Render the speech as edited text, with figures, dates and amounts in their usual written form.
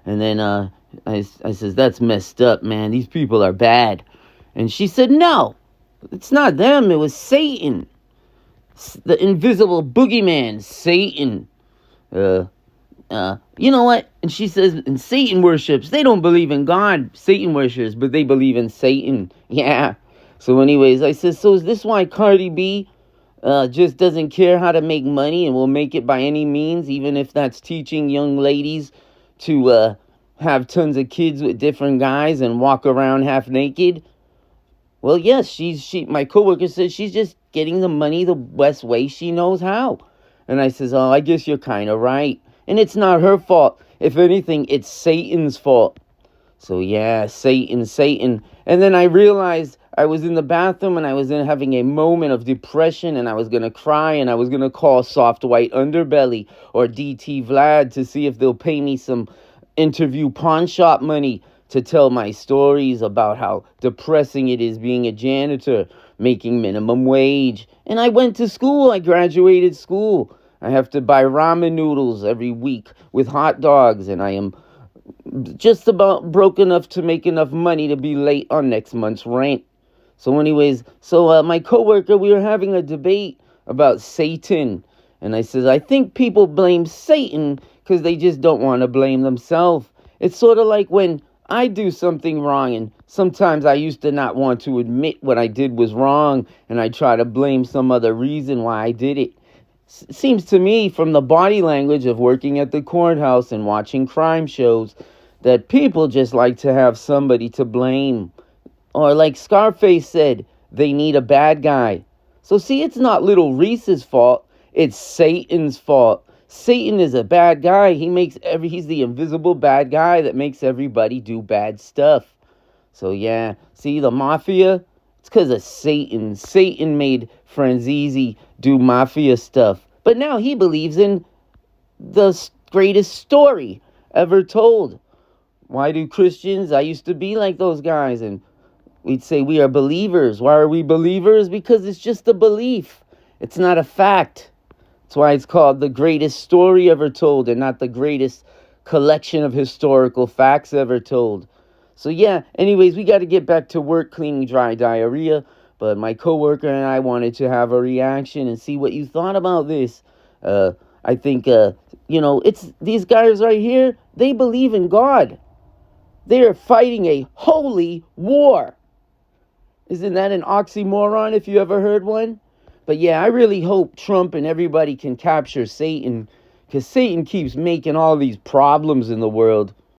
And then I says, that's messed up, man. These people are bad. And she said, no, it's not them. It was Satan. The invisible boogeyman, Satan. You know what? And she says, and Satan worships. They don't believe in God, Satan worships, but they believe in Satan. Yeah. So anyways, I said, so is this why Cardi B just doesn't care how to make money and will make it by any means, even if that's teaching young ladies to have tons of kids with different guys and walk around half naked? Well, yes, she. My coworker says she's just getting the money the best way she knows how. And I says, oh, I guess you're kind of right. And it's not her fault. If anything, it's Satan's fault. So yeah, Satan. And then I realized I was in the bathroom and I was having a moment of depression and I was going to cry and I was going to call Soft White Underbelly or DT Vlad to see if they'll pay me some interview pawn shop money to tell my stories about how depressing it is being a janitor, making minimum wage. And I went to school. I graduated school. I have to buy ramen noodles every week with hot dogs, and I am just about broke enough to make enough money to be late on next month's rent. So anyways, my coworker, we were having a debate about Satan. And I says, I think people blame Satan because they just don't want to blame themselves. It's sort of like when I do something wrong, and sometimes I used to not want to admit what I did was wrong, and I try to blame some other reason why I did it. Seems to me, from the body language of working at the courthouse and watching crime shows, that people just like to have somebody to blame. Or like Scarface said, they need a bad guy. So see, it's not little Reese's fault, it's Satan's fault. Satan is a bad guy. He's the invisible bad guy that makes everybody do bad stuff. So yeah, see the mafia? It's because of Satan. Satan made Franzese do mafia stuff. But now he believes in the greatest story ever told. Why do Christians? I used to be like those guys, and we'd say we are believers. Why are we believers? Because it's just a belief. It's not a fact. That's why it's called the greatest story ever told and not the greatest collection of historical facts ever told. So yeah, anyways, we got to get back to work cleaning dry diarrhea. But my coworker and I wanted to have a reaction and see what you thought about this. I think, it's these guys right here, they believe in God. They are fighting a holy war. Isn't that an oxymoron if you ever heard one? But yeah, I really hope Trump and everybody can capture Satan, because Satan keeps making all these problems in the world.